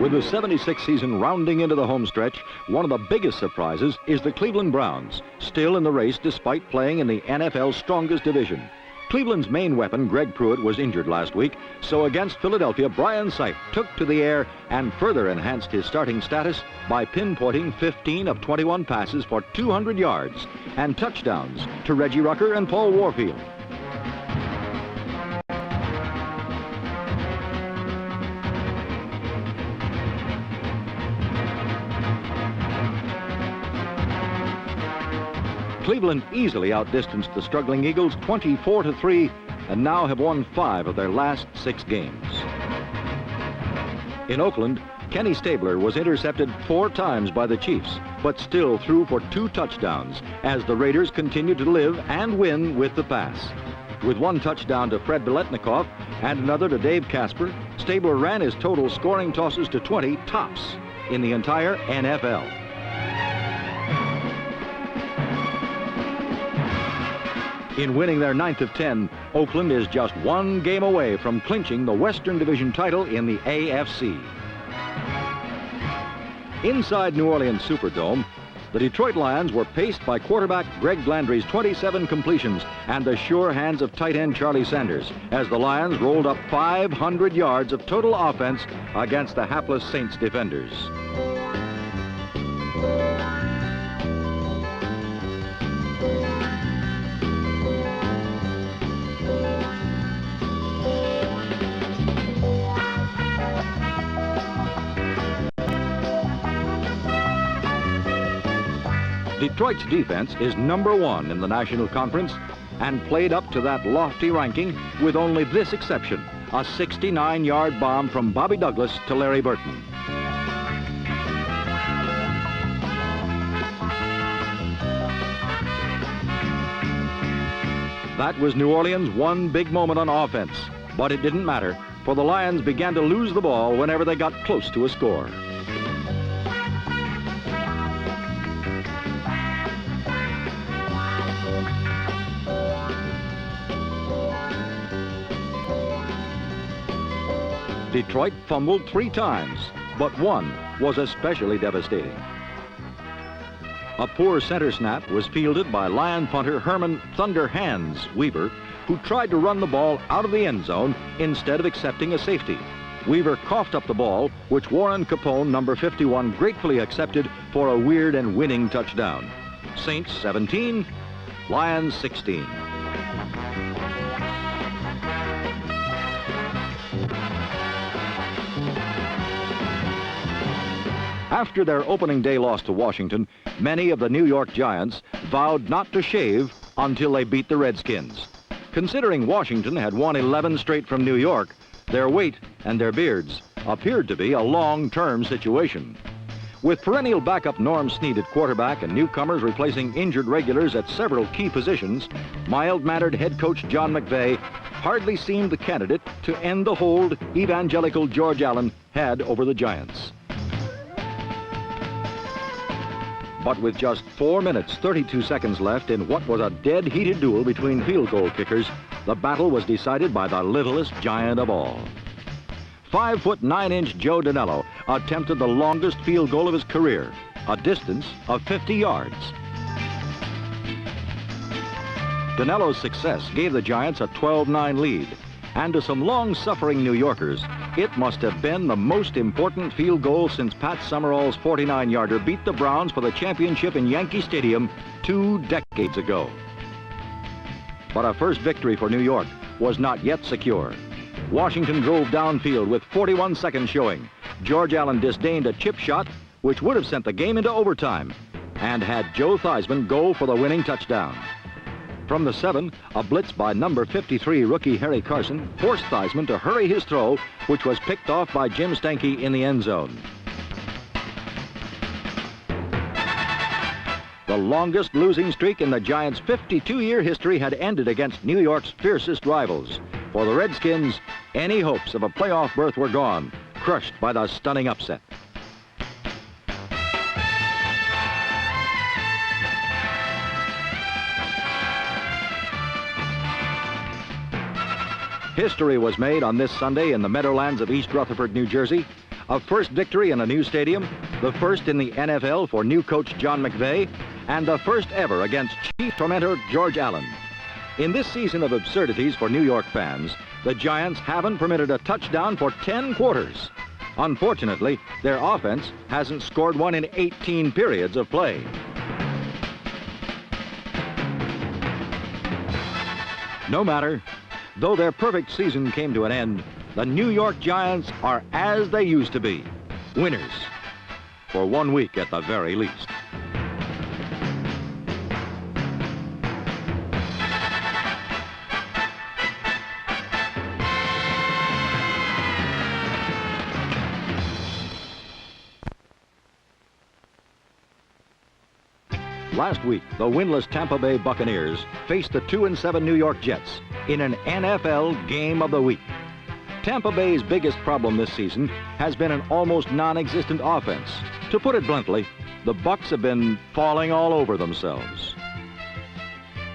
With the 76th season rounding into the home stretch, one of the biggest surprises is the Cleveland Browns, still in the race despite playing in the NFL's strongest division. Cleveland's main weapon, Greg Pruitt, was injured last week, so against Philadelphia, Brian Sipe took to the air and further enhanced his starting status by pinpointing 15 of 21 passes for 200 yards and touchdowns to Reggie Rucker and Paul Warfield. Cleveland easily outdistanced the struggling Eagles 24-3 and now have won 5 of their last 6 games. In Oakland, Kenny Stabler was intercepted 4 times by the Chiefs, but still threw for 2 touchdowns as the Raiders continued to live and win with the pass. With 1 touchdown to Fred Biletnikoff and another to Dave Casper, Stabler ran his total scoring tosses to 20 tops in the entire NFL. In winning their 9th of 10, Oakland is just 1 game away from clinching the Western Division title in the AFC. Inside New Orleans Superdome, the Detroit Lions were paced by quarterback Greg Landry's 27 completions and the sure hands of tight end Charlie Sanders as the Lions rolled up 500 yards of total offense against the hapless Saints defenders. Detroit's defense is #1 in the National Conference and played up to that lofty ranking with only this exception, a 69-yard bomb from Bobby Douglas to Larry Burton. That was New Orleans' one big moment on offense, but it didn't matter, for the Lions began to lose the ball whenever they got close to a score. Detroit fumbled 3 times, but one was especially devastating. A poor center snap was fielded by Lion punter Herman Thunder Hands Weaver, who tried to run the ball out of the end zone instead of accepting a safety. Weaver coughed up the ball, which Warren Capone, number 51, gratefully accepted for a weird and winning touchdown. Saints 17, Lions 16. After their opening day loss to Washington, many of the New York Giants vowed not to shave until they beat the Redskins. Considering Washington had won 11 straight from New York, their weight and their beards appeared to be a long-term situation. With perennial backup Norm Snead at quarterback and newcomers replacing injured regulars at several key positions, mild-mannered head coach John McVay hardly seemed the candidate to end the hold evangelical George Allen had over the Giants. But with just 4 minutes, 32 seconds left in what was a dead heated duel between field goal kickers, the battle was decided by the littlest giant of all. 5' 9" Joe Dinello attempted the longest field goal of his career, a distance of 50 yards. Dinello's success gave the Giants a 12-9 lead, and to some long-suffering New Yorkers, it must have been the most important field goal since Pat Summerall's 49-yarder beat the Browns for the championship in Yankee Stadium 2 decades ago. But a first victory for New York was not yet secure. Washington drove downfield with 41 seconds showing. George Allen disdained a chip shot, which would have sent the game into overtime, and had Joe Theismann go for the winning touchdown. From the 7, a blitz by number 53 rookie Harry Carson forced Theismann to hurry his throw, which was picked off by Jim Stanky in the end zone. The longest losing streak in the Giants' 52-year history had ended against New York's fiercest rivals. For the Redskins, any hopes of a playoff berth were gone, crushed by the stunning upset. History was made on this Sunday in the Meadowlands of East Rutherford, New Jersey. A first victory in a new stadium, the first in the NFL for new coach John McVay, and the first ever against chief tormentor George Allen. In this season of absurdities for New York fans, the Giants haven't permitted a touchdown for 10 quarters. Unfortunately, their offense hasn't scored one in 18 periods of play. No matter. Though their perfect season came to an end, the New York Giants are as they used to be, winners, for 1 week at the very least. Last week, the winless Tampa Bay Buccaneers faced the 2-7 New York Jets in an NFL Game of the Week. Tampa Bay's biggest problem this season has been an almost non-existent offense. To put it bluntly, the Bucs have been falling all over themselves.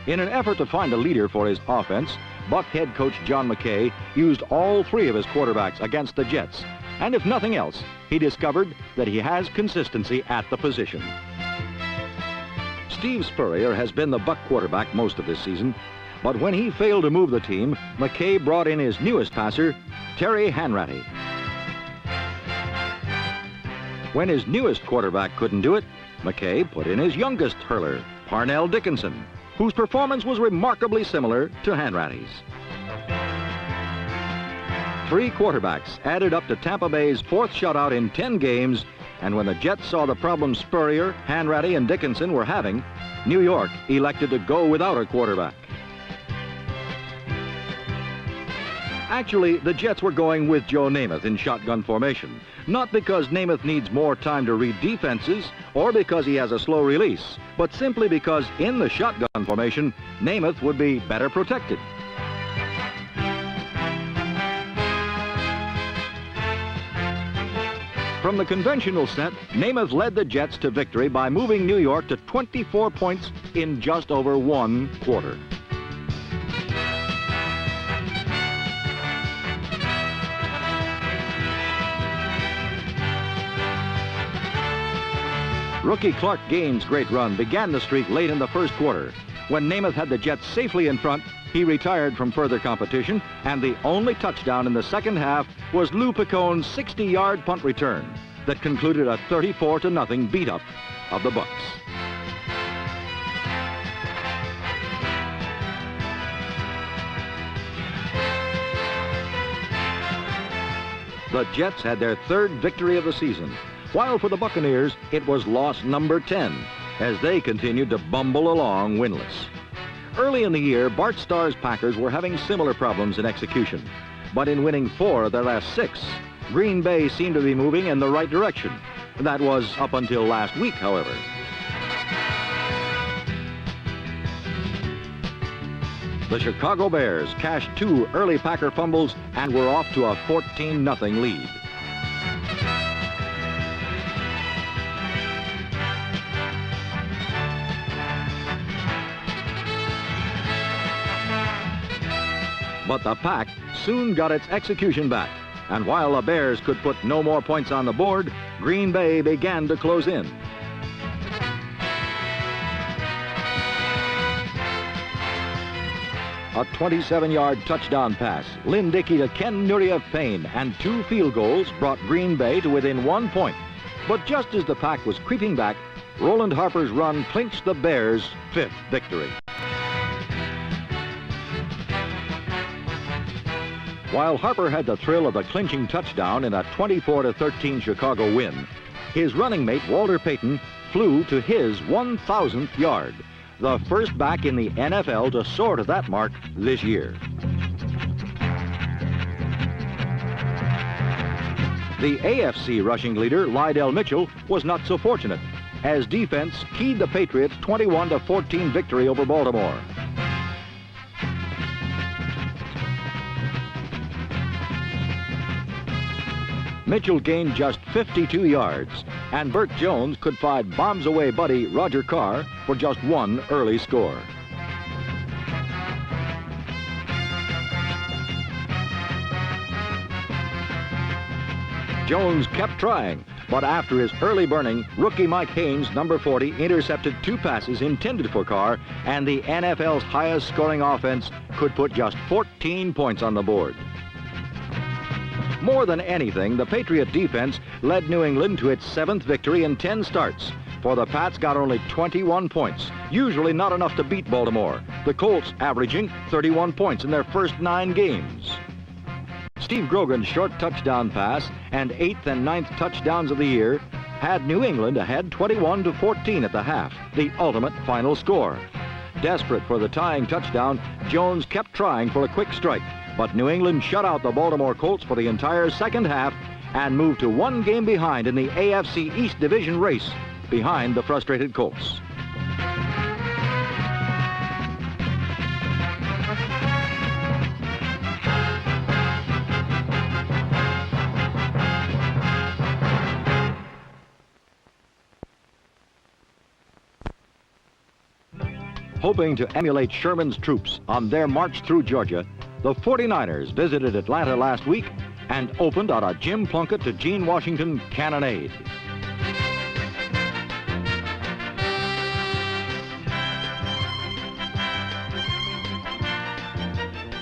In an effort to find a leader for his offense, Buck head coach John McKay used all three of his quarterbacks against the Jets, and if nothing else, he discovered that he has consistency at the position. Steve Spurrier has been the Buck quarterback most of this season, but when he failed to move the team, McKay brought in his newest passer, Terry Hanratty. When his newest quarterback couldn't do it, McKay put in his youngest hurler, Parnell Dickinson, whose performance was remarkably similar to Hanratty's. 3 quarterbacks added up to Tampa Bay's 4th shutout in 10 games, and when the Jets saw the problems Spurrier, Hanratty, and Dickinson were having, New York elected to go without a quarterback. Actually, the Jets were going with Joe Namath in shotgun formation, not because Namath needs more time to read defenses or because he has a slow release, but simply because in the shotgun formation, Namath would be better protected. From the conventional set, Namath led the Jets to victory by moving New York to 24 points in just over 1 quarter. Rookie Clark Gaines' great run began the streak late in the first quarter. When Namath had the Jets safely in front, he retired from further competition, and the only touchdown in the second half was Lou Piccone's 60-yard punt return that concluded a 34-0 beat-up of the Bucs. The Jets had their 3rd victory of the season, while for the Buccaneers, it was loss number 10, as they continued to bumble along winless. Early in the year, Bart Starr's Packers were having similar problems in execution, but in winning 4 of their last 6, Green Bay seemed to be moving in the right direction. That was up until last week, however. The Chicago Bears cashed 2 early Packer fumbles and were off to a 14-0 lead. But the Pack soon got its execution back, and while the Bears could put no more points on the board, Green Bay began to close in. A 27-yard touchdown pass, Lynn Dickey to Ken Nuria Payne, and 2 field goals brought Green Bay to within 1 point. But just as the Pack was creeping back, Roland Harper's run clinched the Bears' 5th victory. While Harper had the thrill of the clinching touchdown in a 24-13 Chicago win, his running mate, Walter Payton, flew to his 1,000th yard, the first back in the NFL to soar to that mark this year. The AFC rushing leader, Lydell Mitchell, was not so fortunate, as defense keyed the Patriots' 21-14 victory over Baltimore. Mitchell gained just 52 yards, and Burt Jones could find bombs-away buddy Roger Carr for just 1 early score. Jones kept trying, but after his early burning, rookie Mike Haynes, number 40, intercepted 2 passes intended for Carr, and the NFL's highest scoring offense could put just 14 points on the board. More than anything, the Patriot defense led New England to its 7th victory in 10 starts. For the Pats got only 21 points, usually not enough to beat Baltimore. The Colts averaging 31 points in their first 9 games. Steve Grogan's short touchdown pass and 8th and 9th touchdowns of the year had New England ahead 21-14 at the half, the ultimate final score. Desperate for the tying touchdown, Jones kept trying for a quick strike, but New England shut out the Baltimore Colts for the entire second half and moved to 1 game behind in the AFC East Division race, behind the frustrated Colts. Hoping to emulate Sherman's troops on their march through Georgia, the 49ers visited Atlanta last week and opened on a Jim Plunkett to Gene Washington cannonade.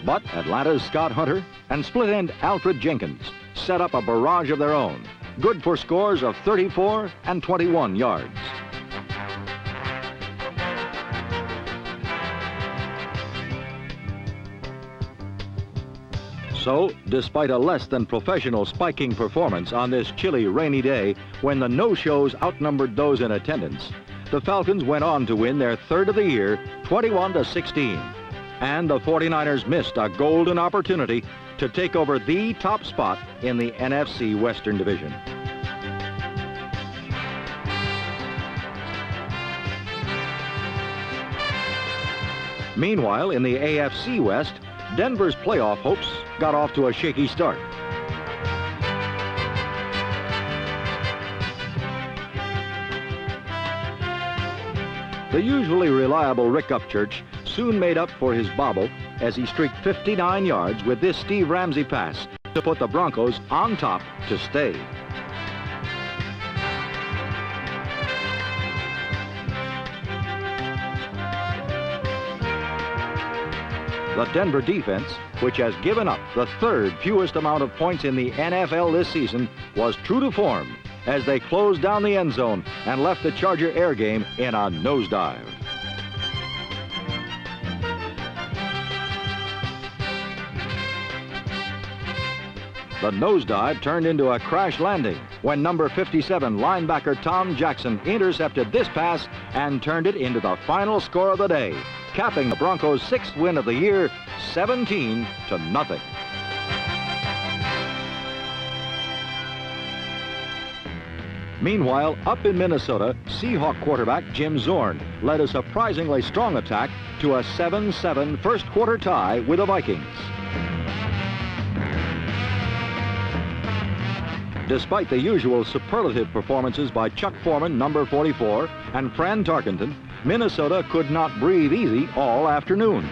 But Atlanta's Scott Hunter and split-end Alfred Jenkins set up a barrage of their own, good for scores of 34 and 21 yards. So, despite a less than professional spiking performance on this chilly, rainy day when the no-shows outnumbered those in attendance, the Falcons went on to win their 3rd of the year, 21-16. And the 49ers missed a golden opportunity to take over the top spot in the NFC Western Division. Meanwhile, in the AFC West, Denver's playoff hopes got off to a shaky start. The usually reliable Rick Upchurch soon made up for his bobble as he streaked 59 yards with this Steve Ramsey pass to put the Broncos on top to stay. The Denver defense, which has given up the 3rd fewest amount of points in the NFL this season, was true to form as they closed down the end zone and left the Charger air game in a nosedive. The nosedive turned into a crash landing when number 57 linebacker Tom Jackson intercepted this pass and turned it into the final score of the day, capping the Broncos' 6th win of the year, 17-0. Meanwhile, up in Minnesota, Seahawk quarterback Jim Zorn led a surprisingly strong attack to a 7-7 first quarter tie with the Vikings. Despite the usual superlative performances by Chuck Foreman, number 44, and Fran Tarkenton, Minnesota could not breathe easy all afternoon.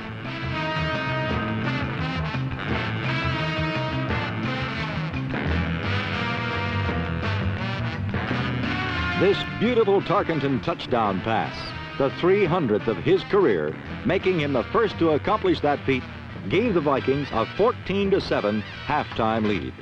This beautiful Tarkenton touchdown pass, the 300th of his career, making him the first to accomplish that feat, gave the Vikings a 14-7 halftime lead.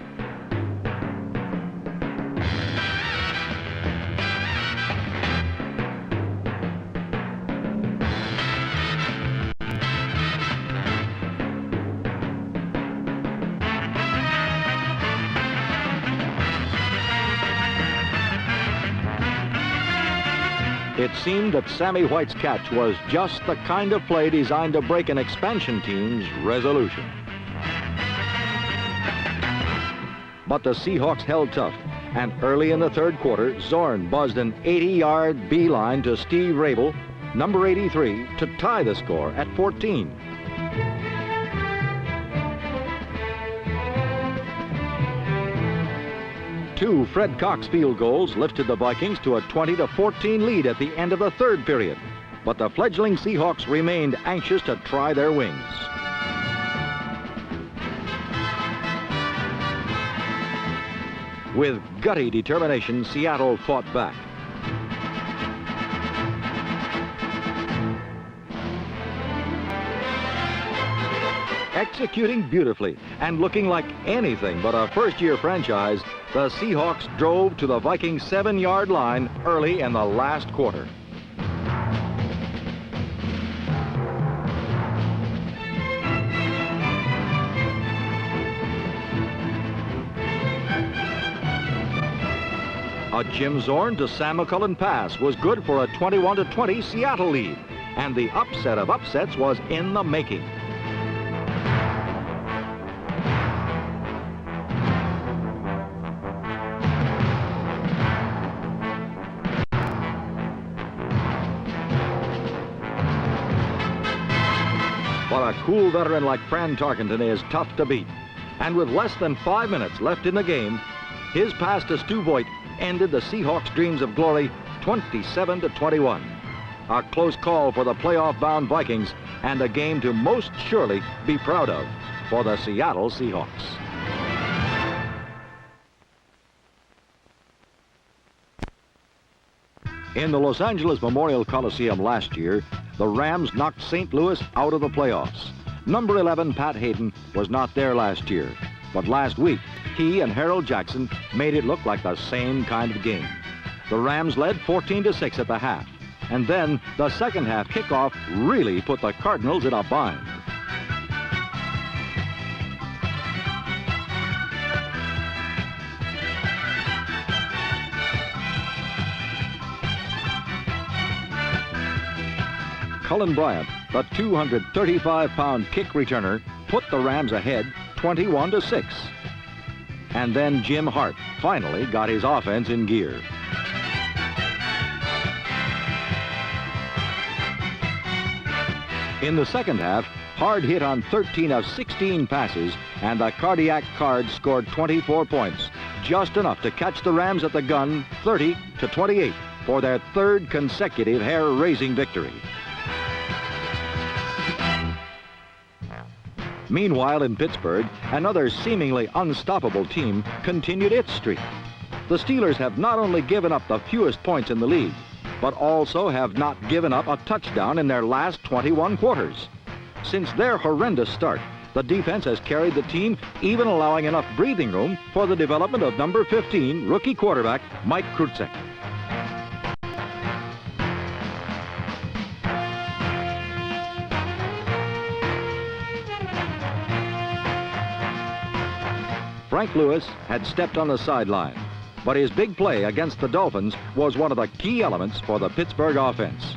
It seemed that Sammy White's catch was just the kind of play designed to break an expansion team's resolution. But the Seahawks held tough, and early in the 3rd quarter, Zorn buzzed an 80-yard beeline to Steve Rabel, number 83, to tie the score at 14. Two Fred Cox field goals lifted the Vikings to a 20-14 lead at the end of the 3rd period. But the fledgling Seahawks remained anxious to try their wings. With gutty determination, Seattle fought back. Executing beautifully and looking like anything but a first-year franchise, the Seahawks drove to the Vikings' 7-yard line early in the last quarter. A Jim Zorn to Sam McCullen pass was good for a 21-20 Seattle lead, and the upset of upsets was in the making. But a cool veteran like Fran Tarkenton is tough to beat. And with less than 5 minutes left in the game, his pass to Stu Voigt ended the Seahawks' dreams of glory 27-21. A close call for the playoff-bound Vikings and a game to most surely be proud of for the Seattle Seahawks. In the Los Angeles Memorial Coliseum last year, the Rams knocked St. Louis out of the playoffs. Number 11, Pat Hayden, was not there last year, but last week, he and Harold Jackson made it look like the same kind of game. The Rams led 14-6 at the half, and then the second half kickoff really put the Cardinals in a bind. Cullen Bryant, the 235-pound kick returner, put the Rams ahead 21-6. And then Jim Hart finally got his offense in gear. In the second half, Hart hit on 13 of 16 passes, and the Cardiac Cards scored 24 points, just enough to catch the Rams at the gun 30-28 for their third consecutive hair-raising victory. Meanwhile, in Pittsburgh, another seemingly unstoppable team continued its streak. The Steelers have not only given up the fewest points in the league, but also have not given up a touchdown in their last 21 quarters. Since their horrendous start, the defense has carried the team, even allowing enough breathing room for the development of number 15 rookie quarterback Mike Kruczek. Frank Lewis had stepped on the sideline, but his big play against the Dolphins was one of the key elements for the Pittsburgh offense.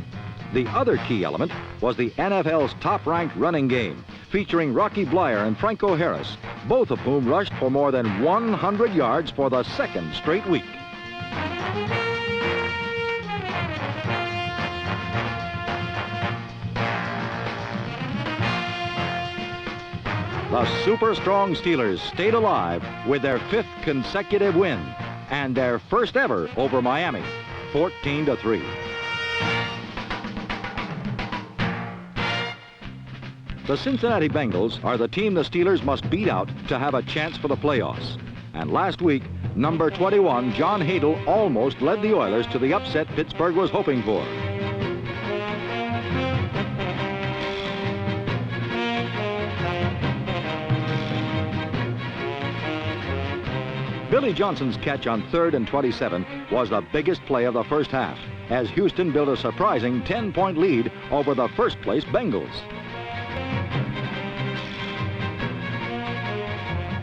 The other key element was the NFL's top-ranked running game, featuring Rocky Bleier and Franco Harris, both of whom rushed for more than 100 yards for the second straight week. The super-strong Steelers stayed alive with their 5th consecutive win and their first ever over Miami, 14-3. The Cincinnati Bengals are the team the Steelers must beat out to have a chance for the playoffs. And last week, number 21, John Hadl, almost led the Oilers to the upset Pittsburgh was hoping for. Billy Johnson's catch on 3rd and 27 was the biggest play of the first half, as Houston built a surprising 10-point lead over the first-place Bengals.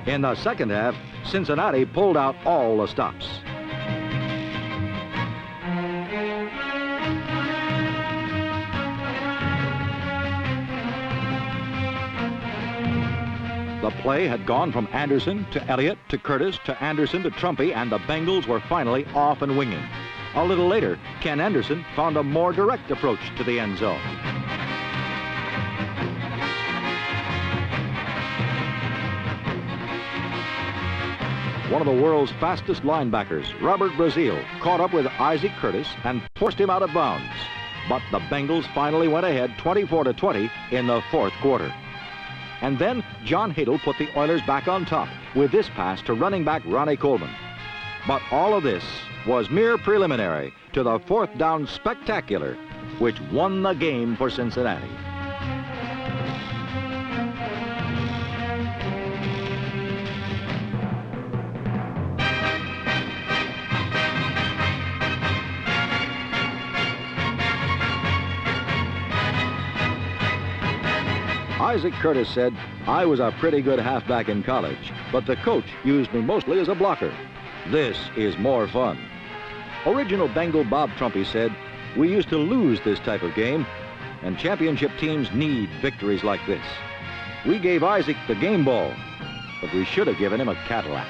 In the second half, Cincinnati pulled out all the stops. The play had gone from Anderson to Elliott to Curtis to Anderson to Trumpy, and the Bengals were finally off and winging. A little later, Ken Anderson found a more direct approach to the end zone. One of the world's fastest linebackers, Robert Brazile, caught up with Isaac Curtis and forced him out of bounds. But the Bengals finally went ahead 24-20 in the fourth quarter. And then John Hadl put the Oilers back on top with this pass to running back Ronnie Coleman. But all of this was mere preliminary to the fourth down spectacular, which won the game for Cincinnati. Isaac Curtis said, "I was a pretty good halfback in college, but the coach used me mostly as a blocker. This is more fun." Original Bengal Bob Trumpy said, "We used to lose this type of game, and championship teams need victories like this. We gave Isaac the game ball, but we should have given him a Cadillac."